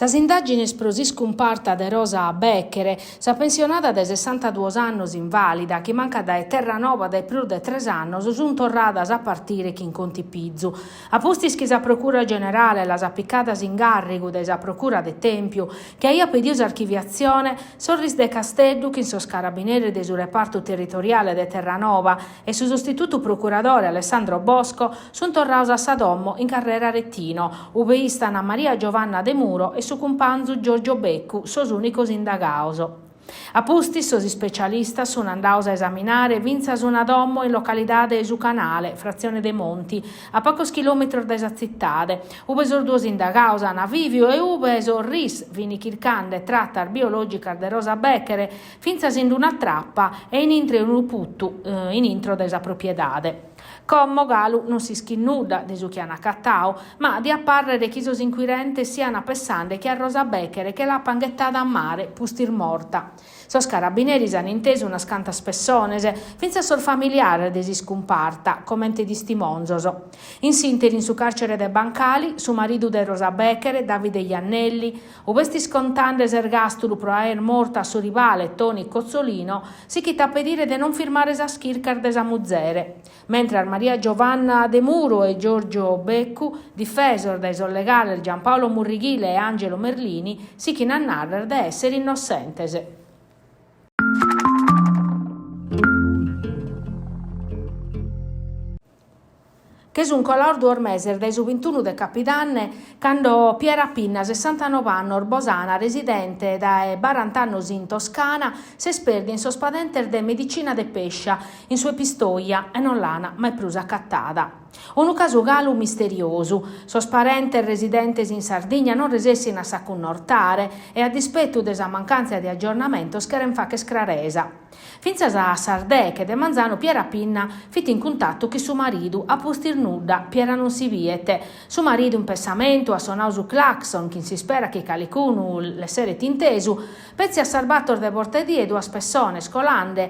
Sas indagini prosiscun parta de Rosa Becchere, sa pensionata de 62 annos invalida, che manca da Terranova de più de 3 annos, sunt torradas a partire chi in conti Pizzu. A postis chi sa Procura Generale, las appiccadas in garrigu de sa Procura de Tempiu, che aia pedius archiviazione, Sorris de Casteddu, che in sos carabinieri de su reparto territoriale de Terranova e su sostituto procuratore Alessandro Bosco, sunt torraus a Sadommo in carrera Rettino, ove istana Maria Giovanna De Muro e su companzu Giorgio Beccu, sos unicos indagaos. A posti sos specialistas sono andaus a esaminare vinzas una dommo in località de su canale, frazione de Monti, a pocos chilometri da esa zittade, ove sos duos indagaus an avivio e ove sos ris vini chircande trattar biologica de Rosa Becchere, finzas in una trappa e in intro un puttu in intro de esa propriedade. Commo Galu non si schinnudda di su chiana cattao, ma di apparrere chi sos inquirente siano appessande che a Rosa Becchere che l'ha panghettata a mare, pustir morta. Sos carabinieri han inteso una scanta spessonese, finza sol familiare desi scumparta, commente di stimonzoso. In sintesi in su carcere de Bancali, su marido de Rosa Becchere, Davide Iannelli, uvesti scontande ergastulu pro aer morta su rivale Toni Cozzolino, si chita a pedire de non firmare sa schircar de sa muzzere. Mentre a Maria Giovanna De Muro e Giorgio Beccu, difesor dai sollegale Giampaolo Murrighile e Angelo Merlini, si china a narrer de essere innocentese. Che sun color ormeser dai su 21 de Capidanne, quando Piera Pinna, 69 anni, orbosana, residente da 40 anni in Toscana, si sperdi in sospadenter de medicina de pescia, in sua pistoia, e non lana, ma è prusa cattada. Un caso galu misterioso, sos parentes residentes in Sardegna non resessin a sa connortare e a dispetto desa mancanza di aggiornamento scheren fa che scraresa. Finza a Sardè che de Manzano Piera Pinna fit in contatto che suo marito a postir nuda Piera non si viete. Suo marito in pensamento a sonau su claxon che si spera che calicunu le sere tintesu pezzi a salvator de portedie due spessone scolande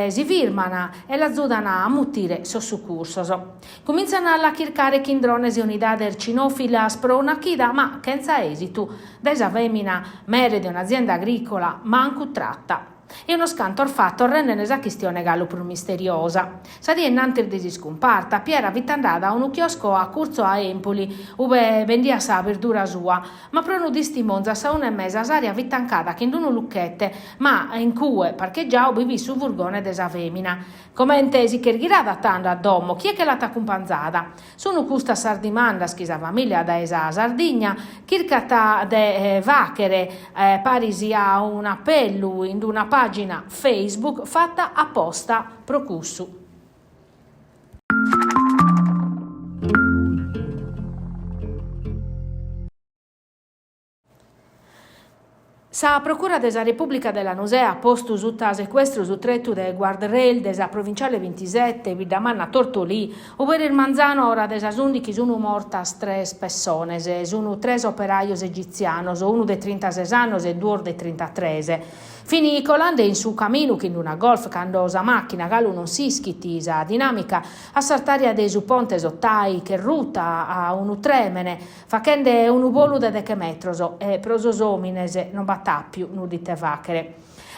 si firmana e la zudana a mutire sossucursoso. Cominciano a chircare chindrones e unidade cinofilas pro una chida ma senza esito. Desa femina mere di un'azienda agricola manco tratta. E uno scantor fatto rende nesa questione galu più misteriosa. Sa di innanti di scomparta, Piera vitandata a un chiosco a Curzo a Empoli, ove vendia sa verdura sua, ma prono di stimonza sa una e mesa saria vittancata che in uno lucchette, ma in cue parcheggiao vivi su furgone desa femina. Come intesi che ghirada tanto a domo, chi è che l'ha accumpanzata? Sono custa sardimanda schisa famiglia da esa Sardigna, chircata de vachere, parisi a un appello in una pagina Facebook fatta apposta pro cussu. Sa Procura desa Repubblica della Nosea ha posto sutta sequestro su tretto del guardrail desa provinciale 27 Vidamanna Tortolì, ovvero il Manzano ora desa sundi chi sono mortas 3 persones, sono 3 operaios egizianos, uno de 36 annos e due de 33. Fini colande in su cammino che in una golf quando sa macchina galu non si schittisa dinamica a sartaria dei su ponte sottai che ruta a un tremene facende un volo de che metroso e prososomines non battà più nudite vachere.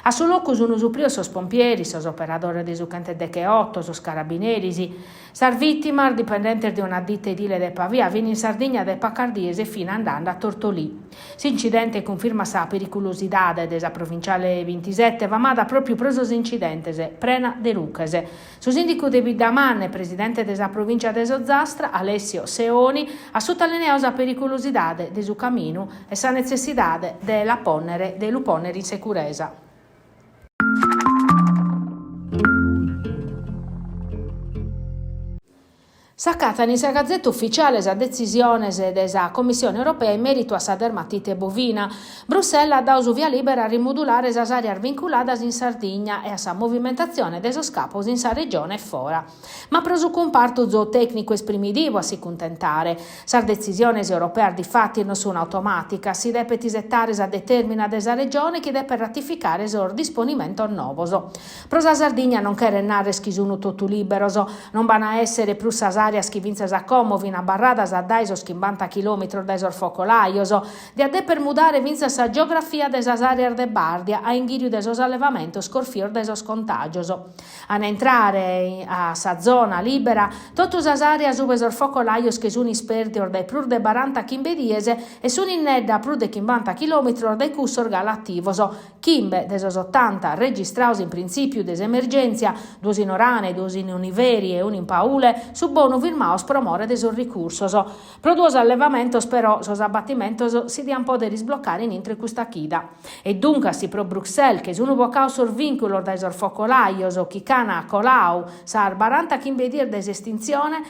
A su loco sono su prio sos pompieri, sos operadores di su cante de che 8, sos carabinieri, sar vittima dipendente di una ditta edile de Pavia, viene in Sardegna de Paccardiese fino andando a Tortolì. S'incidente conferma sa pericolosità desa provinciale 27, va mada proprio presos incidentese, prena de Lucchese. Su sindaco de Vidamanne, presidente desa provincia de Sozzastra, Alessio Seoni, ha sottolineato la pericolosità de su cammino e sa necessità de la ponere in sicurezza. S'accatano in sa gazzetta ufficiale sa decisione della Commissione Europea in merito a sa dermatite bovina. Bruxelles ha dato via libera a rimodulare sa aree vincolate in Sardegna e a sa movimentazione dei scapos in sa regione e fora. Ma preso comparto zootecnico esprimitivo a si contentare. Sa decisione europea di fatti non sono automatica, si deve tisettare sa determina desa regione che deve ratificare il disponimento novoso. Pro sa Sardegna non che renare schisuno tutto liberoso, non vanno a essere più sa area che vince a Comovina, barradas a daiso 50 km da focolaios, di adè per mudare vince sa geografia des aree de Bardia, a inghirio desos allevamento scorfior desos contagioso. A entrare a sa zona libera, totus as areas ubesor focolaios che sono isperti dai plur de 40 chimbediese e sono in nedda plur de 50 km dai cussor galattivoso, chimbe desos 80 registraus in principio des emergenza, duos in Orane, duos in Univeri e un in Paule, su bonu firmaos promore desos ricursos. Pro duos allevamentos però sos abbattimentos si dian poder risbloccare in intre custa chida. E dunque si pro Bruxelles che sono bocau sur vinculor daisor focolaios o chi cana colau sar 40 chimbedir des estinzione,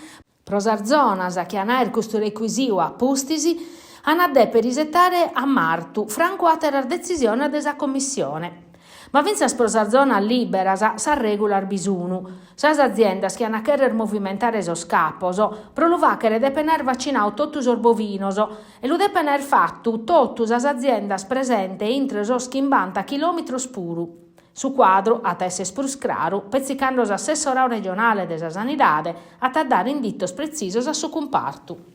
prosar zonas che anaer custu requisiu a pustisi, anadè per risettare a martu, franco aterar decisione desa commissione. Ma vinza sprosar zona libera sa regular bisunu. Sas aziendas che hanno a querer movimentare esos capos, pro lu vachere depener vaccinau totus os bovinos e lu depener fattu totus as aziendas presente intre esos 50 chilometros puru. Su quadro, a esses prus claru, pezzicando assessorau regionale desa sanidade, a dare indittos precisos a su compartu.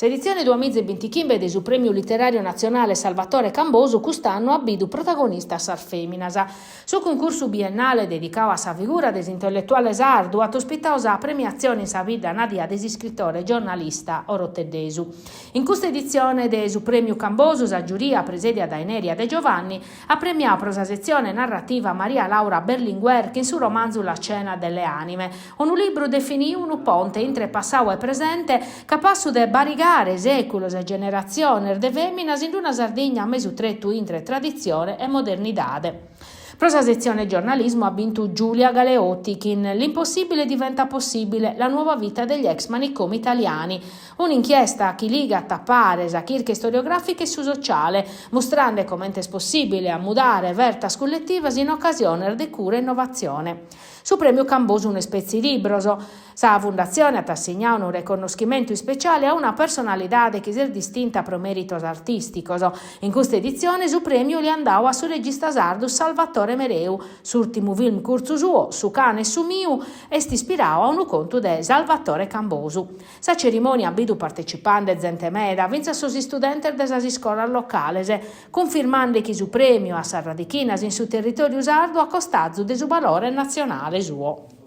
L'edizione 2025 del Premio Letterario Nazionale Salvatore Cambosu quest'anno ha bidu protagonista sar feminas. Su concorso biennale dedicato a sa figura des intellettuale sardu ha ospitato la premiazione in sa vita nadia des scrittore e giornalista oroteddesu. In questa edizione del Premio Cambosu sa giuria presedia da Eneria De Giovanni ha premiato per la sezione narrativa Maria Laura Berlinguer che in suo romanzo La cena delle anime, un libro definì un ponte intre passato e presente capace de barigare seculos e generazioni de feminas in una Sardegna mesutrettu intre tradizione e modernidade. Pro sa sezione giornalismo ha vinto Giulia Galeotti che in L'impossibile diventa possibile, la nuova vita degli ex manicomi italiani, un'inchiesta che liga a tappare sa chirche storiografiche su sociale, mostrando come è possibile ammudare vertas collettivas in occasione de cura e innovazione. Su premio Cambosu un spezzi libroso. Sa fondazione ha assegnato un riconoscimento speciale a una personalità che si è distinta pro meritos artisticos. In questa edizione su premio li andava a su regista sardo Salvatore Mereu, s'ultimo film curzo suo, su cane e su miu, e sti ispirava a un conto de Salvatore Cambosu. Sa cerimonia ha bidu partecipante gente meda, vinza sosi studenti de sa scuola locale, confermando che su premio a Sarradichinas in su territorio sardo a costaggio de su valore nazionale suo.